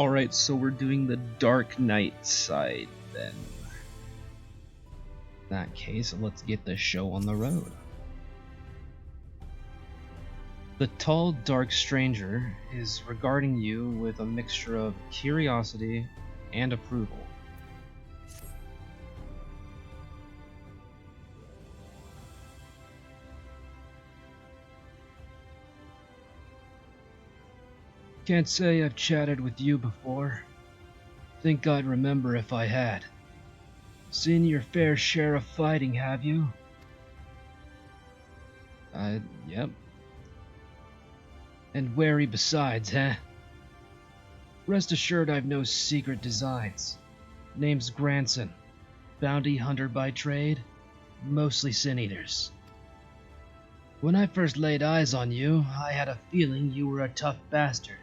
Alright, so we're doing the Dark Knight side then. In that case, let's get the show on the road. The tall, dark stranger is regarding you with a mixture of curiosity and approval. Can't say I've chatted with you before. Think I'd remember if I had. Seen your fair share of fighting, have you? Yep. And wary besides, huh? Rest assured I've no secret designs. Name's Granson. Bounty hunter by trade. Mostly sin-eaters. When I first laid eyes on you, I had a feeling you were a tough bastard.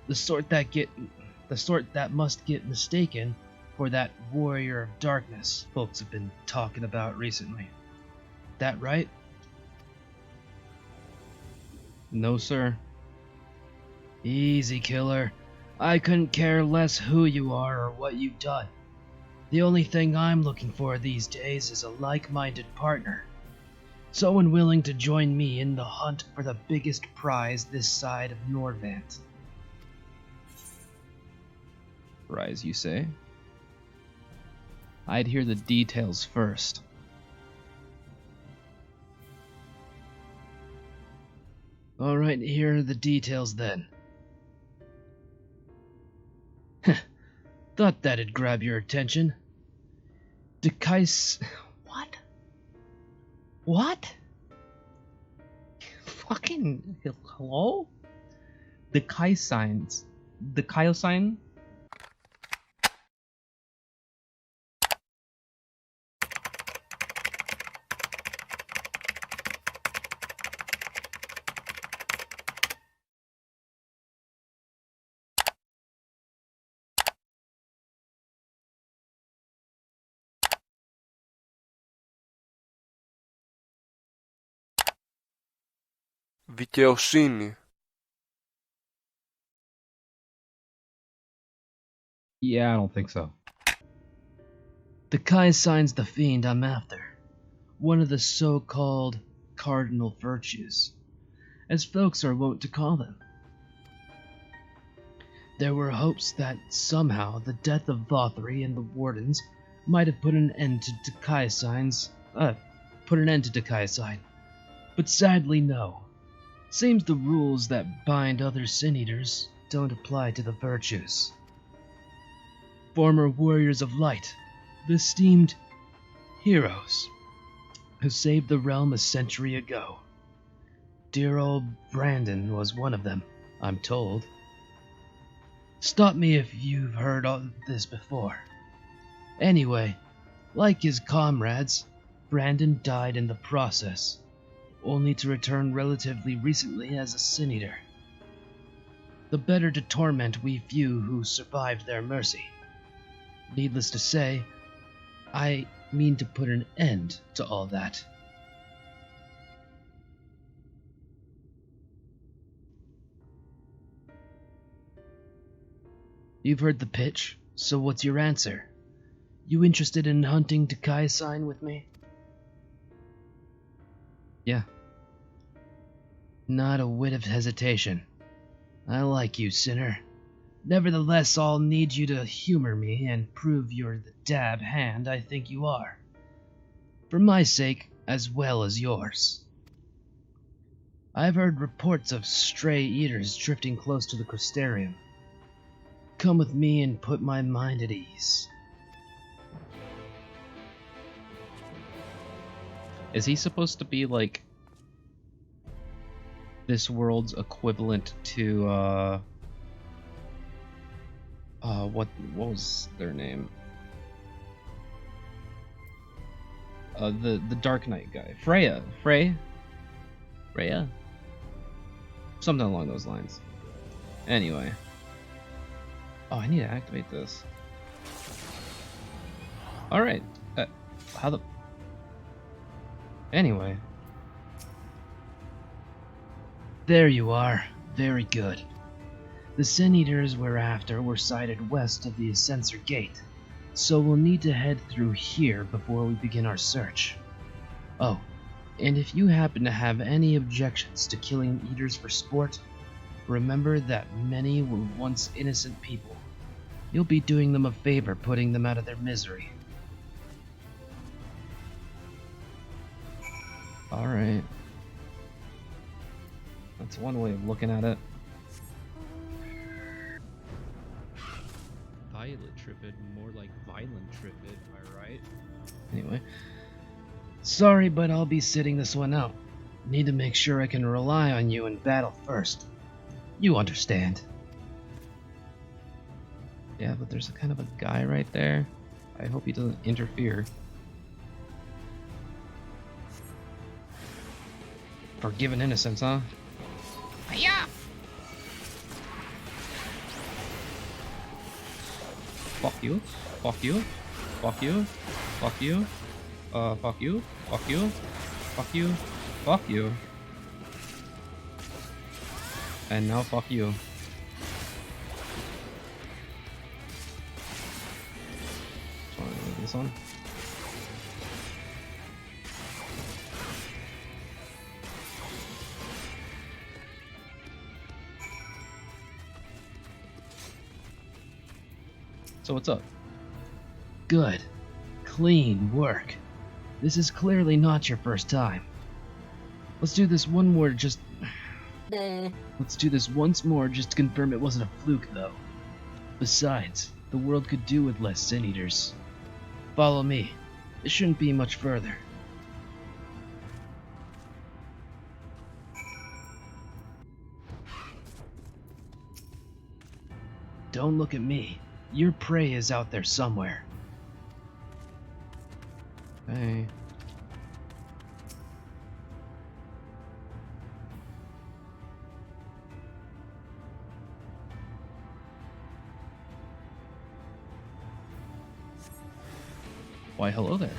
The sort that must get mistaken for that warrior of darkness folks have been talking about recently. That right? No, sir. Easy, killer. I couldn't care less who you are or what you've done. The only thing I'm looking for these days is a like-minded partner. Someone willing to join me in the hunt for the biggest prize this side of Nordvant. Prize, you say? I'd hear the details first. Alright, here are the details then. Thought that'd grab your attention. What? What? Fucking hello? The Kaisines. The Kaisine? Δικαιοσύνη. Yeah, I don't think so. The Kaisine's the fiend I'm after. One of the so-called cardinal virtues, as folks are wont to call them. There were hopes that somehow the death of Vothri and the Wardens might have put an end to Kaisine, but sadly no. Seems the rules that bind other sin-eaters don't apply to the virtues. Former warriors of light, the esteemed heroes, who saved the realm a century ago. Dear old Brandon was one of them, I'm told. Stop me if you've heard all this before. Anyway, like his comrades, Brandon died in the process, only to return relatively recently as a sin-eater. The better to torment we few who survived their mercy. Needless to say, I mean to put an end to all that. You've heard the pitch, so what's your answer? You interested in hunting to Kaisine with me? Yeah. Not a whit of hesitation. I like you, sinner. Nevertheless, I'll need you to humor me and prove you're the dab hand I think you are. For my sake, as well as yours. I've heard reports of stray eaters drifting close to the Crystarium. Come with me and put my mind at ease. Is he supposed to be like this world's equivalent to what was their name? The Dark Knight guy. Freya? Something along those lines. Anyway. Oh, I need to activate this. Alright. How the... Anyway. There you are. Very good. The Sin Eaters we're after were sighted west of the Ascensor Gate, so we'll need to head through here before we begin our search. Oh, and if you happen to have any objections to killing Eaters for sport, remember that many were once innocent people. You'll be doing them a favor putting them out of their misery. Alright. That's one way of looking at it. Violet Trifid, more like Violent Trifid, am I right? Anyway. Sorry, but I'll be sitting this one out. Need to make sure I can rely on you in battle first. You understand. Yeah, but there's a kind of a guy right there. I hope he doesn't interfere. Forgiven innocence, huh? Hiya! Fuck you. Fuck you. Fuck you. Fuck you. Fuck you. Fuck you. Fuck you. Fuck you. And now fuck you. This one. So what's up? Good. Clean work. This is clearly not your first time. Let's do this one more just... Let's do this once more just to confirm it wasn't a fluke, though. Besides, the world could do with less Sin Eaters. Follow me. It shouldn't be much further. Don't look at me. Your prey is out there somewhere. Hey. Why, hello there.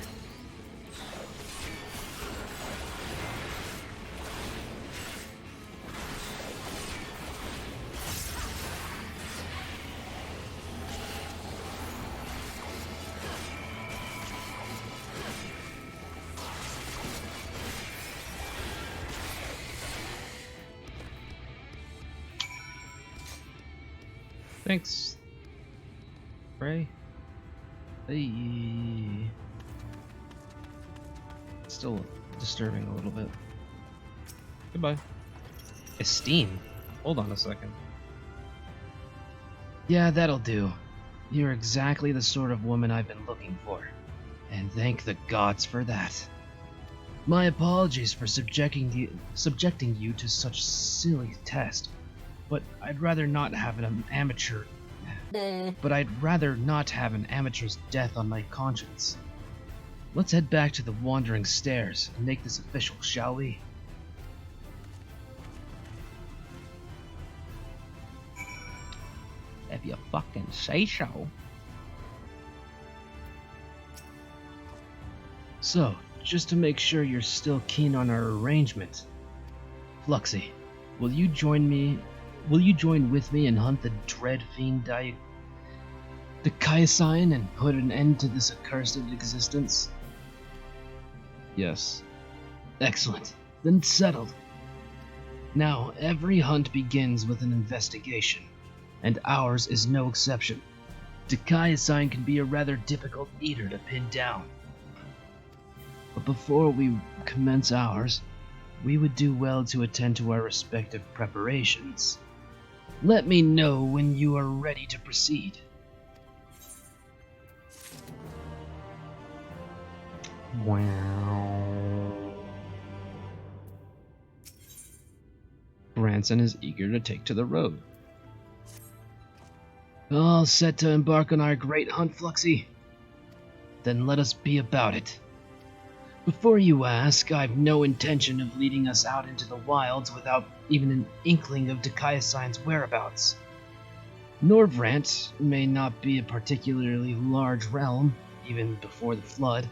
Thanks. Ray. Hey. Still disturbing a little bit. Goodbye. Esteem? Hold on a second. Yeah, that'll do. You're exactly the sort of woman I've been looking for. And thank the gods for that. My apologies for subjecting you to such silly test. But I'd rather not have an amateur's death on my conscience. Let's head back to the Wandering Stairs and make this official, shall we? If you fucking say so. So, just to make sure you're still keen on our arrangement, Fluxy, will you join with me and hunt the dread fiend Dikaiosine and put an end to this accursed existence? Yes. Excellent. Then settled. Now, every hunt begins with an investigation, and ours is no exception. Dikaiosine can be a rather difficult eater to pin down. But before we commence ours, we would do well to attend to our respective preparations. Let me know when you are ready to proceed. Wow. Branson is eager to take to the road. All set to embark on our great hunt, Fluxy? Then let us be about it. Before you ask, I've no intention of leading us out into the wilds without even an inkling of Dikaiosine's whereabouts. Norvrant may not be a particularly large realm, even before the flood,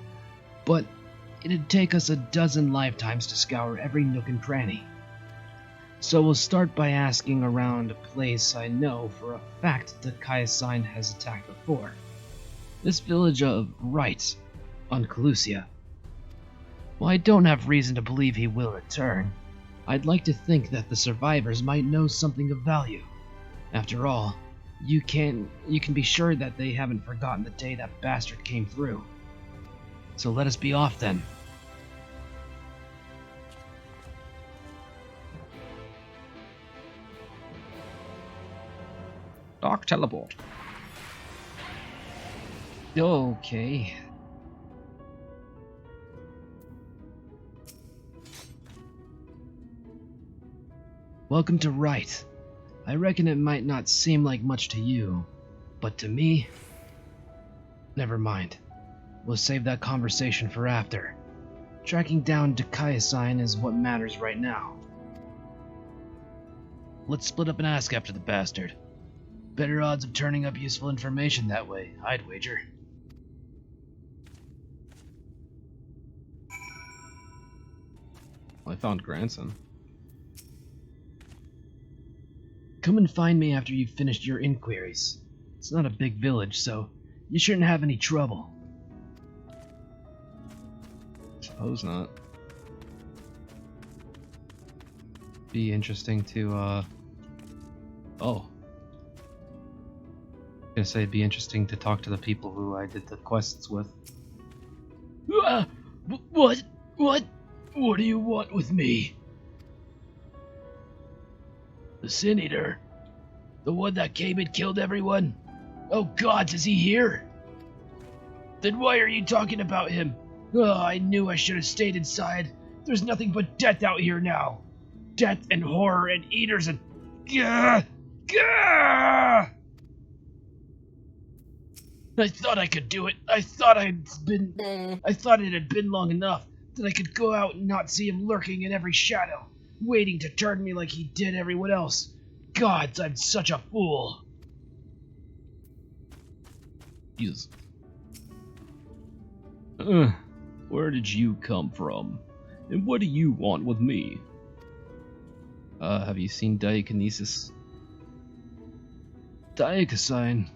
but it'd take us a dozen lifetimes to scour every nook and cranny. So we'll start by asking around a place I know for a fact that Kaiasign has attacked before. This village of Wright, on Calusia. While I don't have reason to believe he will return, I'd like to think that the survivors might know something of value. After all, you can be sure that they haven't forgotten the day that bastard came through. So let us be off then. Dark teleport. Okay. Welcome to Wright. I reckon it might not seem like much to you, but to me... Never mind. We'll save that conversation for after. Tracking down Kaiasign is what matters right now. Let's split up and ask after the bastard. Better odds of turning up useful information that way, I'd wager. Well, I found grandson. Come and find me after you've finished your inquiries. It's not a big village, so you shouldn't have any trouble. Suppose not. Be interesting to, oh. I was gonna say it'd be interesting to talk to the people who I did the quests with. What? What do you want with me? The Sin Eater? The one that came and killed everyone? Oh gods, is he here? Then why are you talking about him? Oh, I knew I should have stayed inside. There's nothing but death out here now. Death and horror and eaters and... Gah! Gah! I thought I could do it. I thought it had been long enough that I could go out and not see him lurking in every shadow, waiting to turn me like he did everyone else. Gods, I'm such a fool. Jesus. Where did you come from? And what do you want with me? Have you seen Diakinesis? Kaiasign.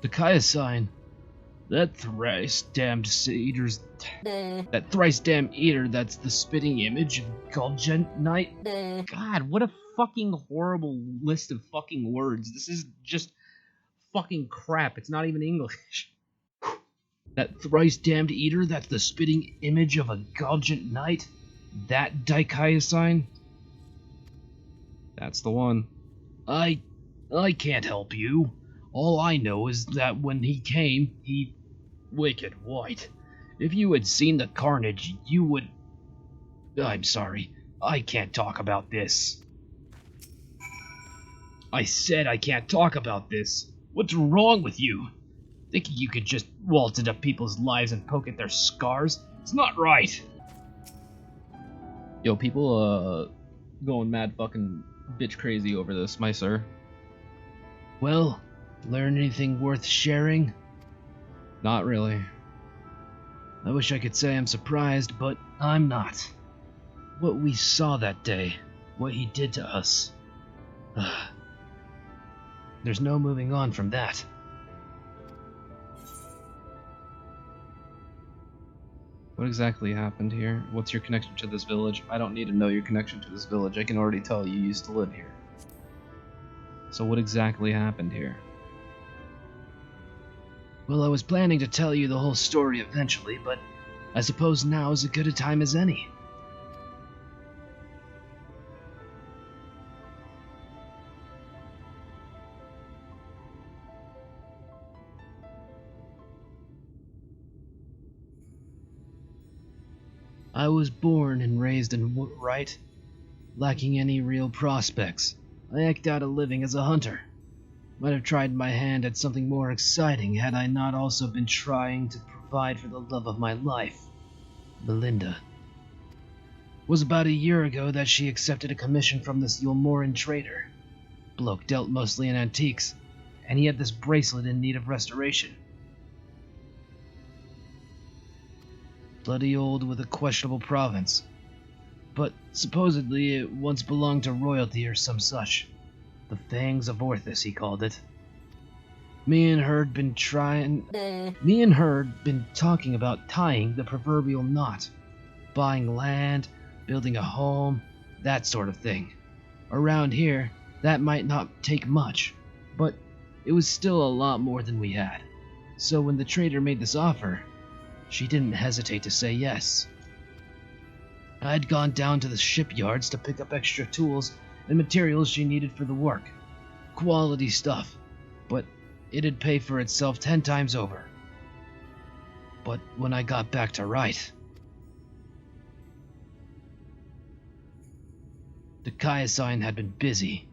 The Kaiasign. That thrice-damned eater's... That thrice-damned eater that's the spitting image of Gulgent Knight. God, what a fucking horrible list of fucking words. This is just fucking crap. It's not even English. That thrice-damned eater that's the spitting image of a Gulgent Knight? That Kaiasign? That's the one. I can't help you. All I know is that when he came, he... Wicked White. If you had seen the carnage, you would... I'm sorry. I can't talk about this. I said I can't talk about this. What's wrong with you? Thinking you could just waltz into people's lives and poke at their scars? It's not right. Yo, people, going mad fucking bitch crazy over this, my sir. Well, learn anything worth sharing? Not really. I wish I could say I'm surprised, but I'm not. What we saw that day, what he did to us. There's no moving on from that. What exactly happened here? What's your connection to this village? I don't need to know your connection to this village. I can already tell you used to live here. So what exactly happened here? Well, I was planning to tell you the whole story eventually, but I suppose now is as good a time as any. I was born and raised in Wright, lacking any real prospects. I eked out a living as a hunter. Might have tried my hand at something more exciting had I not also been trying to provide for the love of my life, Belinda. It was about a year ago that she accepted a commission from this Yulmoran trader. Bloke dealt mostly in antiques, and he had this bracelet in need of restoration. Bloody old with a questionable provenance. but supposedly it once belonged to royalty or some such. The Fangs of Orthus, he called it. Me and her had been talking about tying the proverbial knot. Buying land, building a home, that sort of thing. Around here, that might not take much, but it was still a lot more than we had. So when the trader made this offer, she didn't hesitate to say yes. I'd gone down to the shipyards to pick up extra tools and materials she needed for the work. Quality stuff, but it'd pay for itself 10 times over. But when I got back to Wright, the Kaiasine had been busy.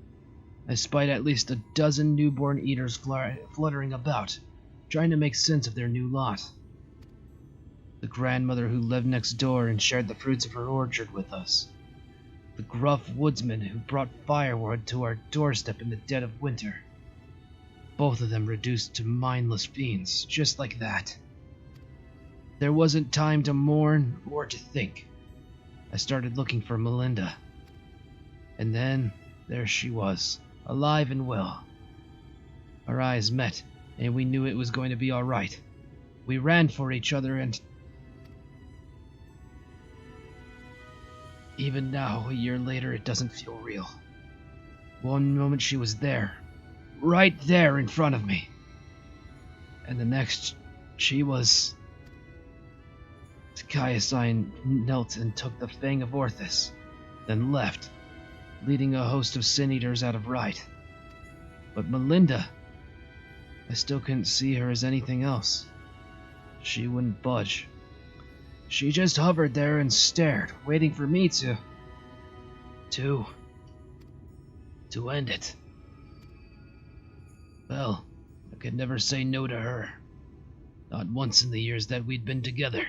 I spied at least a dozen newborn eaters fluttering about, trying to make sense of their new lot. The grandmother who lived next door and shared the fruits of her orchard with us. The gruff woodsman who brought firewood to our doorstep in the dead of winter. Both of them reduced to mindless fiends, just like that. There wasn't time to mourn or to think. I started looking for Melinda. And then, there she was, alive and well. Our eyes met, and we knew it was going to be all right. We ran for each other, and even now, a year later, it doesn't feel real. One moment she was there, right there in front of me. And the next, she was... Kaiasine knelt and took the Fang of Orthus, then left, leading a host of sin-eaters out of Wright. But Melinda, I still couldn't see her as anything else. She wouldn't budge. She just hovered there and stared, waiting for me to end it. Well, I could never say no to her. Not once in the years that we'd been together.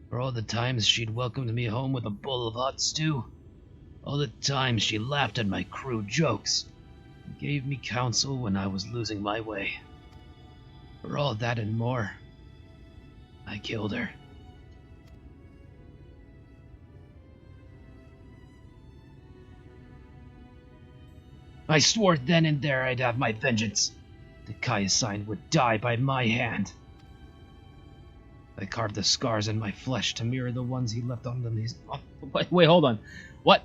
For all the times she'd welcomed me home with a bowl of hot stew. All the times she laughed at my crude jokes. And gave me counsel when I was losing my way. For all that and more, I killed her. I swore then and there I'd have my vengeance. The Kaiasine would die by my hand. I carved the scars in my flesh to mirror the ones he left on them. Wait, hold on. What?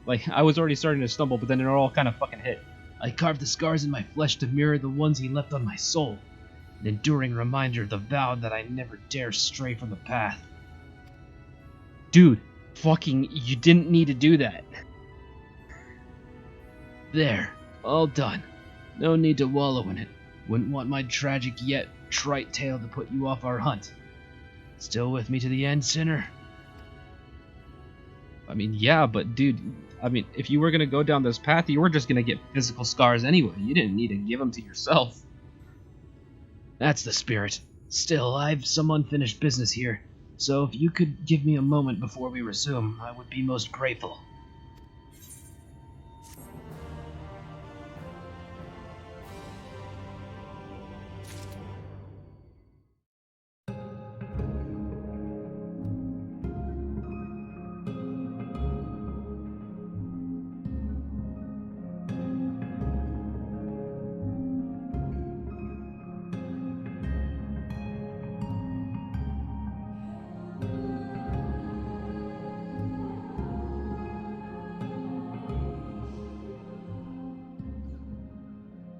Like, I was already starting to stumble, but then it all kind of fucking hit. I carved the scars in my flesh to mirror the ones he left on my soul. An enduring reminder of the vow that I never dare stray from the path. Dude, fucking, you didn't need to do that. There, all done. No need to wallow in it. Wouldn't want my tragic yet trite tale to put you off our hunt. Still with me to the end, sinner? I mean, yeah, but dude, I mean, if you were gonna go down this path, you were just gonna get physical scars anyway. You didn't need to give them to yourself. That's the spirit. Still, I've some unfinished business here, so if you could give me a moment before we resume, I would be most grateful.